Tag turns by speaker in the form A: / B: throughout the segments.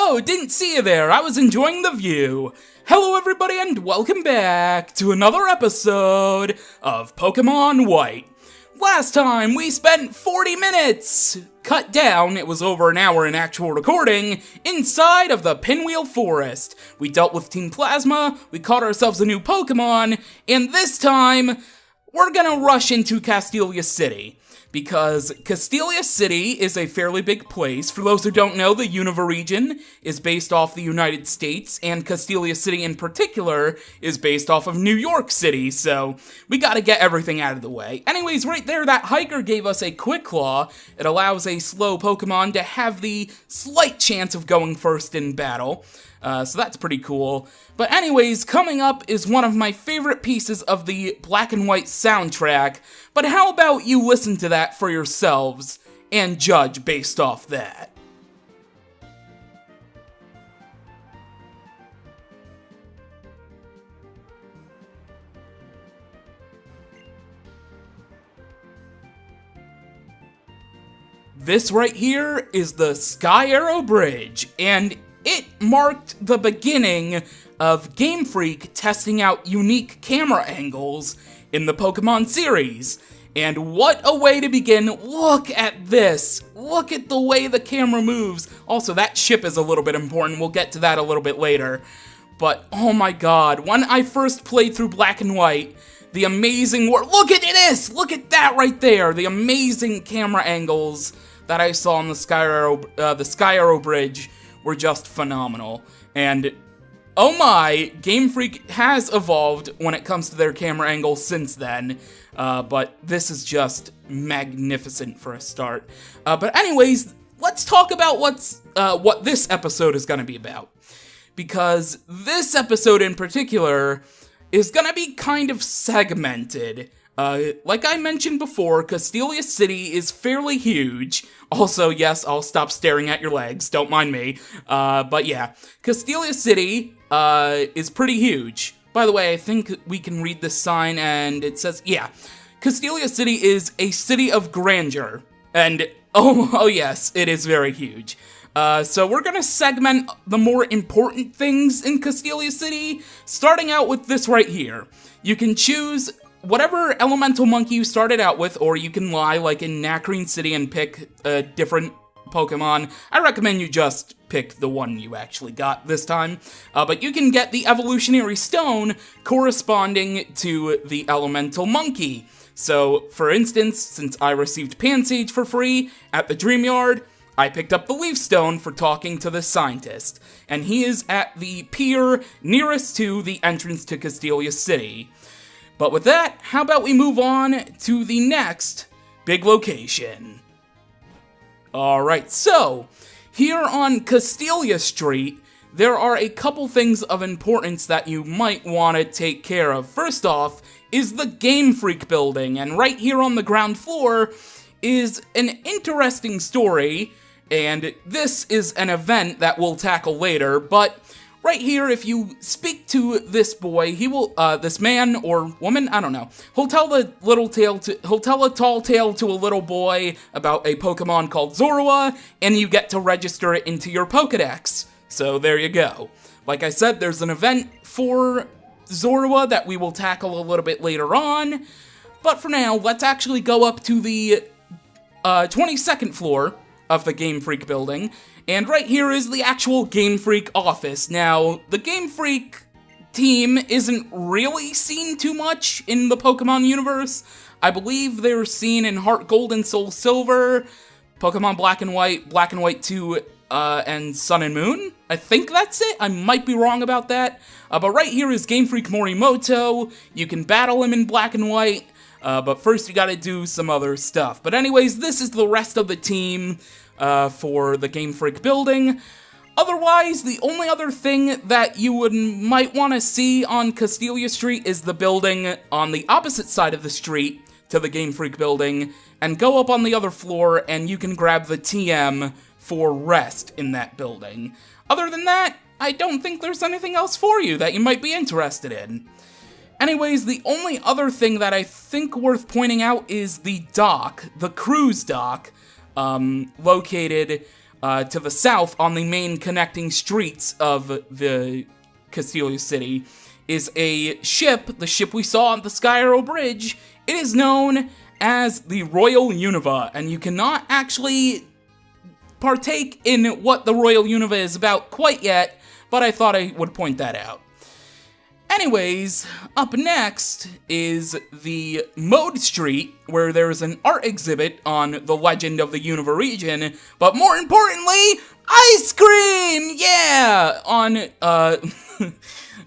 A: Oh, didn't see you there. I was enjoying the view. Hello everybody and welcome back to another episode of Pokémon White. Last time we spent 40 minutes, cut down, it was over an hour in actual recording, inside of the Pinwheel Forest. We dealt with Team Plasma, we caught ourselves a new Pokémon, and this time, we're gonna rush into Castelia City. Because Castelia City is a fairly big place. For those who don't know, the Unova region is based off the United States, and Castelia City in particular is based off of New York City, so we gotta get everything out of the way. Anyways, right there, that hiker gave us a Quick Claw. It allows a slow Pokemon to have the slight chance of going first in battle. So that's pretty cool. But anyways, coming up is one of my favorite pieces of the Black and White soundtrack, but how about you listen to that for yourselves and judge based off that? This right here is the Sky Arrow Bridge, and it marked the beginning of Game Freak testing out unique camera angles in the Pokemon series. And what a way to begin. Look at this. Look at the way the camera moves. Also, that ship is a little bit important. We'll get to that a little bit later. But, oh my god, when I first played through Black and White, the amazing work. Look at this! Look at that right there! The amazing camera angles that I saw on the Sky Arrow Bridge were just phenomenal. And oh my, Game Freak has evolved when it comes to their camera angles since then, but this is just magnificent for a start. But anyways, let's talk about what this episode is going to be about. Because this episode in particular is going to be kind of segmented. Like I mentioned before, Castelia City is fairly huge. Also, yes, I'll stop staring at your legs, don't mind me. But yeah, Castelia City is pretty huge. By the way, I think we can read this sign and it says, yeah, Castelia City is a city of grandeur. And, oh yes, it is very huge. So we're gonna segment the more important things in Castelia City, starting out with this right here. You can choose whatever elemental monkey you started out with, or you can lie like in Nakreen City and pick a different Pokemon. I recommend you just pick the one you actually got this time. But you can get the evolutionary stone corresponding to the elemental monkey. So, for instance, since I received Pansage for free at the Dream Yard, I picked up the Leaf Stone for talking to the scientist. And he is at the pier nearest to the entrance to Castelia City. But with that, how about we move on to the next big location? Alright, so, here on Castelia Street, there are a couple things of importance that you might want to take care of. First off, is the Game Freak building, and right here on the ground floor is an interesting story, and this is an event that we'll tackle later, but right here, if you speak to this boy, he will, this man or woman, I don't know, he'll tell a tall tale to a little boy about a Pokemon called Zorua, and you get to register it into your Pokedex. So there you go. Like I said, there's an event for Zorua that we will tackle a little bit later on, but for now, let's actually go up to the 22nd floor of the Game Freak building. And right here is the actual Game Freak office. Now, the Game Freak team isn't really seen too much in the Pokemon universe. I believe they're seen in Heart Gold and Soul Silver, Pokemon Black and White 2, and Sun and Moon. I think that's it. I might be wrong about that. But right here is Game Freak Morimoto. You can battle him in Black and White. But first you gotta do some other stuff. But anyways, this is the rest of the team for the Game Freak building. Otherwise, the only other thing that you might want to see on Castelia Street is the building on the opposite side of the street to the Game Freak building, and go up on the other floor and you can grab the TM for rest in that building. Other than that, I don't think there's anything else for you that you might be interested in. Anyways, the only other thing that I think worth pointing out is the dock, the cruise dock, located to the south on the main connecting streets of the Castelia City is a ship, the ship we saw on the Sky Arrow Bridge. It is known as the Royal Univa, and you cannot actually partake in what the Royal Univa is about quite yet, but I thought I would point that out. Anyways, up next is the Mode Street, where there's an art exhibit on the legend of the Univa region, but more importantly, ice cream! Yeah!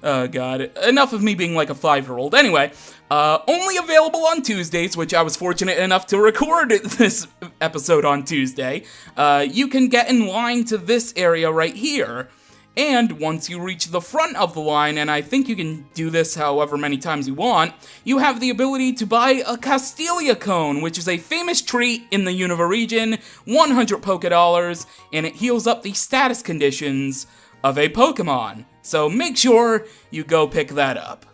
A: Oh god, enough of me being like a 5-year-old. Anyway, only available on Tuesdays, which I was fortunate enough to record this episode on Tuesday. You can get in line to this area right here. And once you reach the front of the line, and I think you can do this however many times you want, you have the ability to buy a Castelia Cone, which is a famous treat in the Univa region, 100 Pokédollars, and it heals up the status conditions of a Pokémon. So make sure you go pick that up.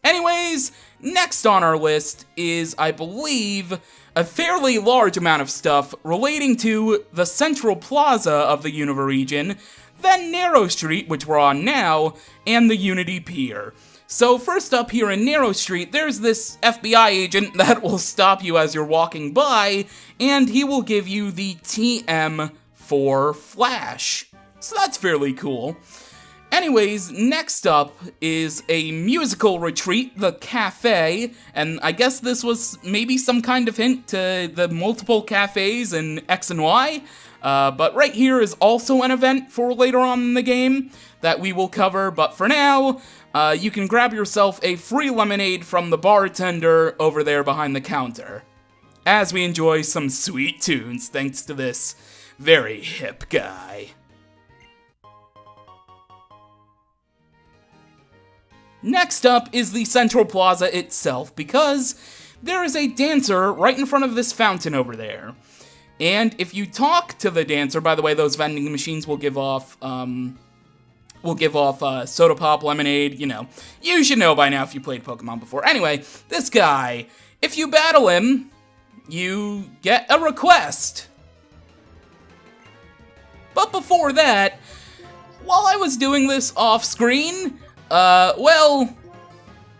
A: Anyways, next on our list is, I believe, a fairly large amount of stuff relating to the Central Plaza of the Univa region, then Narrow Street, which we're on now, and the Unity Pier. So first up here in Narrow Street, there's this FBI agent that will stop you as you're walking by, and he will give you the TM for Flash. So that's fairly cool. Anyways, next up is a musical retreat, the Cafe, and I guess this was maybe some kind of hint to the multiple cafes in X and Y, but right here is also an event for later on in the game that we will cover, but for now, you can grab yourself a free lemonade from the bartender over there behind the counter, as we enjoy some sweet tunes thanks to this very hip guy. Next up is the Central Plaza itself, because there is a dancer right in front of this fountain over there. And if you talk to the dancer, by the way, those vending machines will give off soda pop, lemonade, you know. You should know by now if you played Pokemon before. Anyway, this guy, if you battle him, you get a request. But before that, while I was doing this off-screen, well,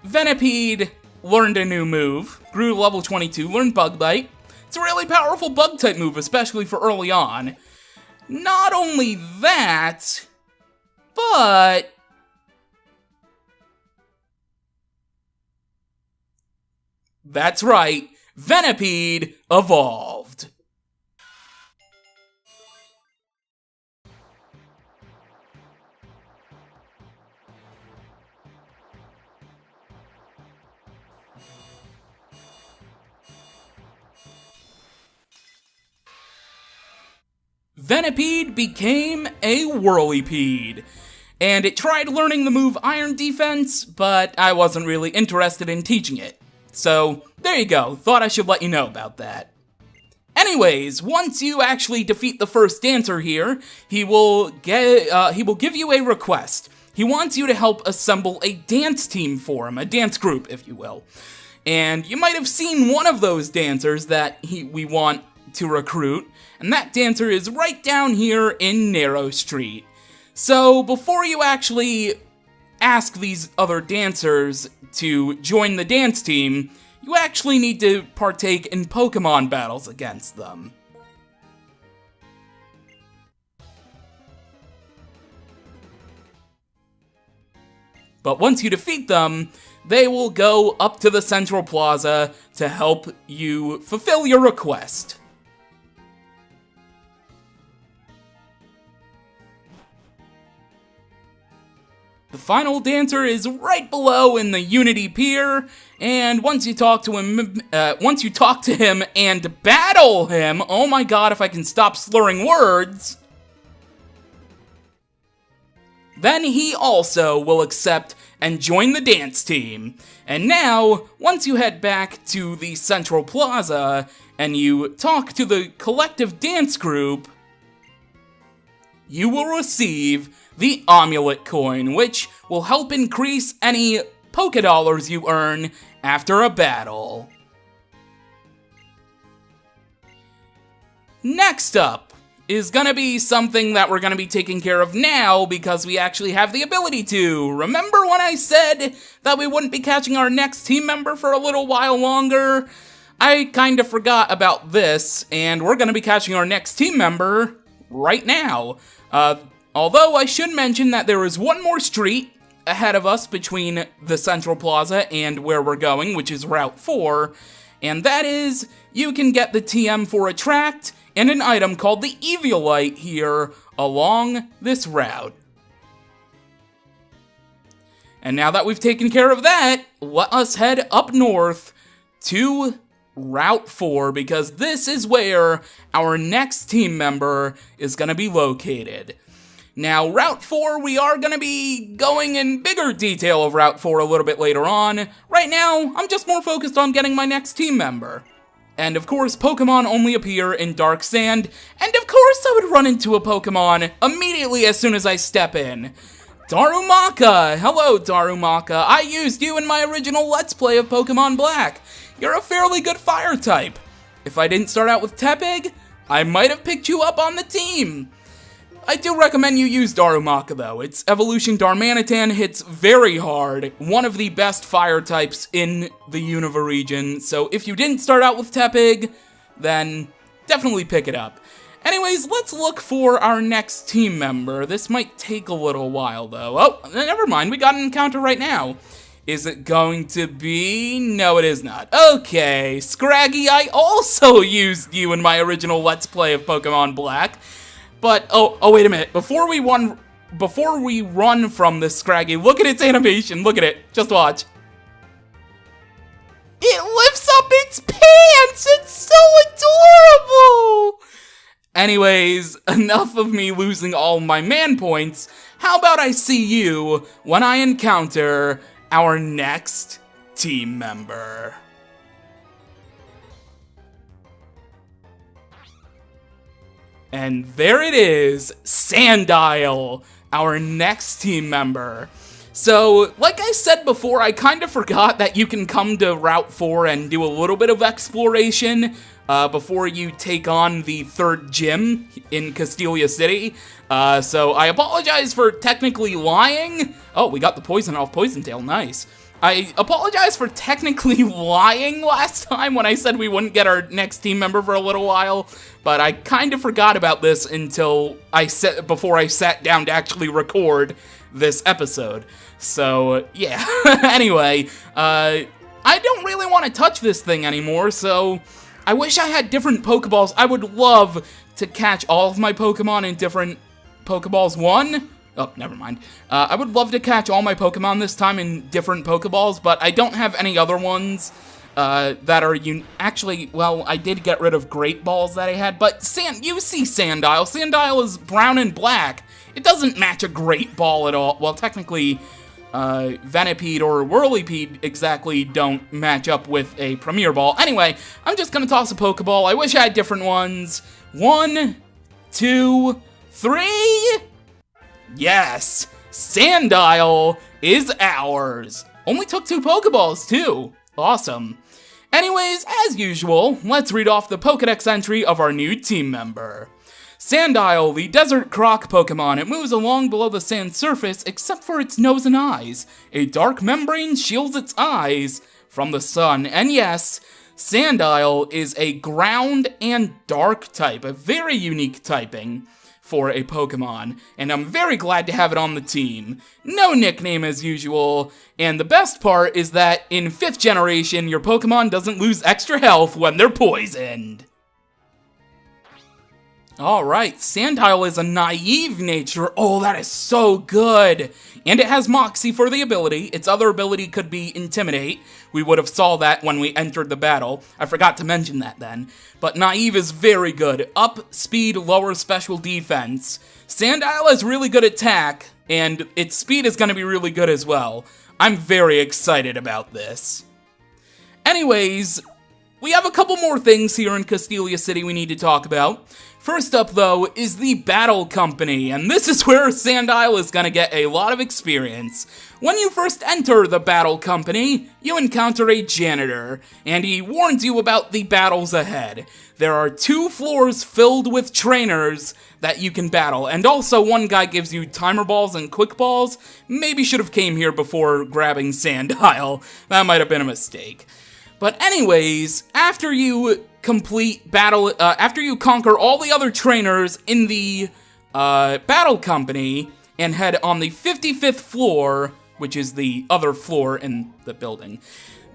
A: Venipede learned a new move, grew to level 22, learned Bug Bite. It's a really powerful Bug-type move, especially for early on. Not only that, but that's right, Venipede evolved. Venipede became a Whirlipede, and it tried learning the move Iron Defense, but I wasn't really interested in teaching it. So, there you go, thought I should let you know about that. Anyways, once you actually defeat the first dancer here, he will give you a request. He wants you to help assemble a dance team for him, a dance group, if you will. And you might have seen one of those dancers that we want to recruit, and that dancer is right down here in Narrow Street. So before you actually ask these other dancers to join the dance team, you actually need to partake in Pokemon battles against them. But once you defeat them, they will go up to the Central Plaza to help you fulfill your request. The final dancer is right below in the Unity Pier, and once you talk to him and battle him, oh my god, if I can stop slurring words, then he also will accept and join the dance team. And now, once you head back to the Central Plaza and you talk to the collective dance group, you will receive the Amulet Coin, which will help increase any Pokédollars you earn after a battle. Next up is gonna be something that we're gonna be taking care of now because we actually have the ability to. Remember when I said that we wouldn't be catching our next team member for a little while longer? I kinda forgot about this, and we're gonna be catching our next team member right now. Although I should mention that there is one more street ahead of us between the Central Plaza and where we're going, which is Route 4, and that is, you can get the TM for a tract and an item called the Eviolite here along this route. And now that we've taken care of that, let us head up north to Route 4, because this is where our next team member is going to be located. Now, Route 4, we are going to be going in bigger detail of Route 4 a little bit later on. Right now, I'm just more focused on getting my next team member. And of course, Pokemon only appear in Dark Sand, and of course I would run into a Pokemon immediately as soon as I step in. Darumaka! Hello, Darumaka. I used you in my original Let's Play of Pokemon Black. You're a fairly good fire type. If I didn't start out with Tepig, I might have picked you up on the team. I do recommend you use Darumaka though. Its evolution Darmanitan hits very hard, one of the best fire types in the Unova region, so if you didn't start out with Tepig, then definitely pick it up. Anyways, let's look for our next team member. This might take a little while though. Oh, never mind, we got an encounter right now. Is it going to be? No, it is not. Okay, Scraggy, I also used you in my original Let's Play of Pokemon Black. But, oh, wait a minute. Before we run from this Scraggy, look at its animation. Look at it. Just watch. It lifts up its pants. It's so adorable. Anyways, enough of me losing all my man points. How about I see you when I encounter our next team member? And there it is, Sandile, our next team member. So, like I said before, I kind of forgot that you can come to Route 4 and do a little bit of exploration before you take on the third gym in Castelia City. So I apologize for technically lying. Oh, we got the poison off Poison Tail, nice. I apologize for technically lying last time when I said we wouldn't get our next team member for a little while, but I kind of forgot about this until before I sat down to actually record this episode. So, yeah. Anyway, I don't really want to touch this thing anymore, so I wish I had different Pokeballs. I would love to catch all of my Pokemon in different Pokeballs 1. Oh, never mind. I would love to catch all my Pokemon this time in different Pokeballs, but I don't have any other ones that are actually, well, I did get rid of Great Balls that I had, but you see Sandile. Sandile is brown and black. It doesn't match a Great Ball at all. Well, technically, Venipede or Whirlipede exactly don't match up with a Premier Ball. Anyway, I'm just gonna toss a Pokeball. I wish I had different ones. 1, 2, 3... Yes! Sandile is ours! Only took 2 Pokeballs, too. Awesome. Anyways, as usual, let's read off the Pokedex entry of our new team member. Sandile, the Desert Croc Pokemon. It moves along below the sand surface except for its nose and eyes. A dark membrane shields its eyes from the sun. And yes, Sandile is a ground and dark type, a very unique typing for a Pokemon, and I'm very glad to have it on the team. No nickname as usual, and the best part is that in 5th generation, your Pokemon doesn't lose extra health when they're poisoned. Alright, Sandile is a naive nature. Oh, that is so good! And it has Moxie for the ability. Its other ability could be Intimidate. We would have saw that when we entered the battle. I forgot to mention that then. But Naive is very good. Up speed, lower special defense. Sandile has really good attack, and its speed is going to be really good as well. I'm very excited about this. Anyways, we have a couple more things here in Castelia City we need to talk about. First up, though, is the Battle Company, and this is where Sand Isle is gonna get a lot of experience. When you first enter the Battle Company, you encounter a janitor, and he warns you about the battles ahead. There are 2 floors filled with trainers that you can battle, and also one guy gives you timer balls and quick balls. Maybe should have came here before grabbing Sand Isle. That might have been a mistake. But anyways, after you after you conquer all the other trainers in the Battle Company and head on the 55th floor, which is the other floor in the building,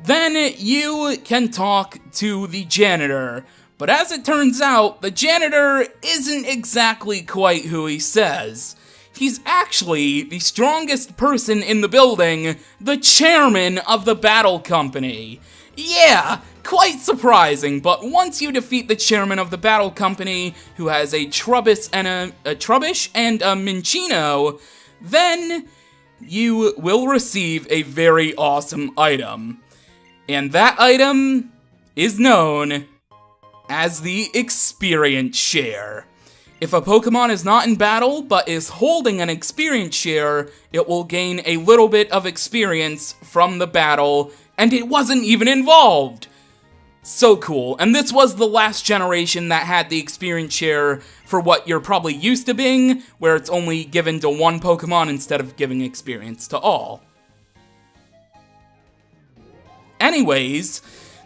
A: then you can talk to the janitor. But as it turns out, the janitor isn't exactly quite who he says. He's actually the strongest person in the building, the chairman of the Battle Company. Yeah, quite surprising, but once you defeat the chairman of the Battle Company, who has a Trubbish and a Minccino, then you will receive a very awesome item. And that item is known as the Experience Share. If a Pokemon is not in battle, but is holding an Experience Share, it will gain a little bit of experience from the battle, and it wasn't even involved! So cool. And this was the last generation that had the Experience Share for what you're probably used to being, where it's only given to one Pokemon instead of giving experience to all. Anyways,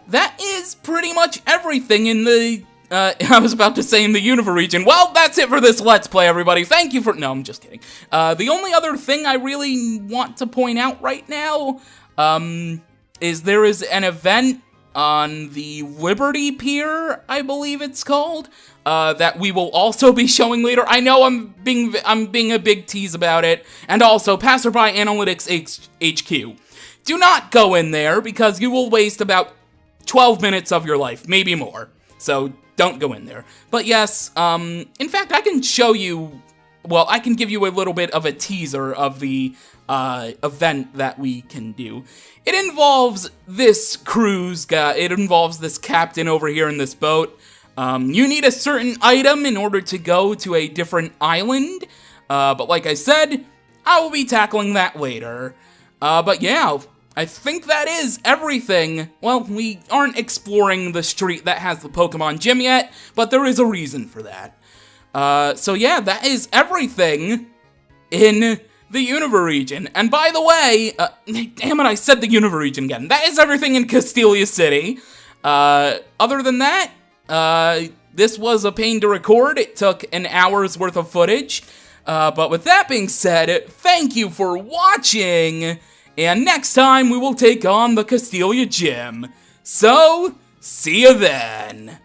A: that is pretty much everything in the, I was about to say in the Unova region. Well, that's it for this Let's Play, everybody. Thank you for, no, I'm just kidding. The only other thing I really want to point out right now, is there is an event on the Liberty Pier, I believe it's called, that we will also be showing later. I know I'm being a big tease about it. And also, Passerby Analytics HQ. Do not go in there, because you will waste about 12 minutes of your life, maybe more. So, don't go in there. But yes, in fact, I can show you, well, I can give you a little bit of a teaser of the event that we can do. It involves this cruise guy, it involves this captain over here in this boat. You need a certain item in order to go to a different island, but like I said, I will be tackling that later. But yeah, I think that is everything. Well, we aren't exploring the street that has the Pokemon Gym yet, but there is a reason for that. So yeah, that is everything in the Unova region. And by the way, damn it, I said the Unova region again. That is everything in Castelia City. Other than that, this was a pain to record. It took an hour's worth of footage. But with that being said, thank you for watching. And next time, we will take on the Castelia Gym. So, see you then.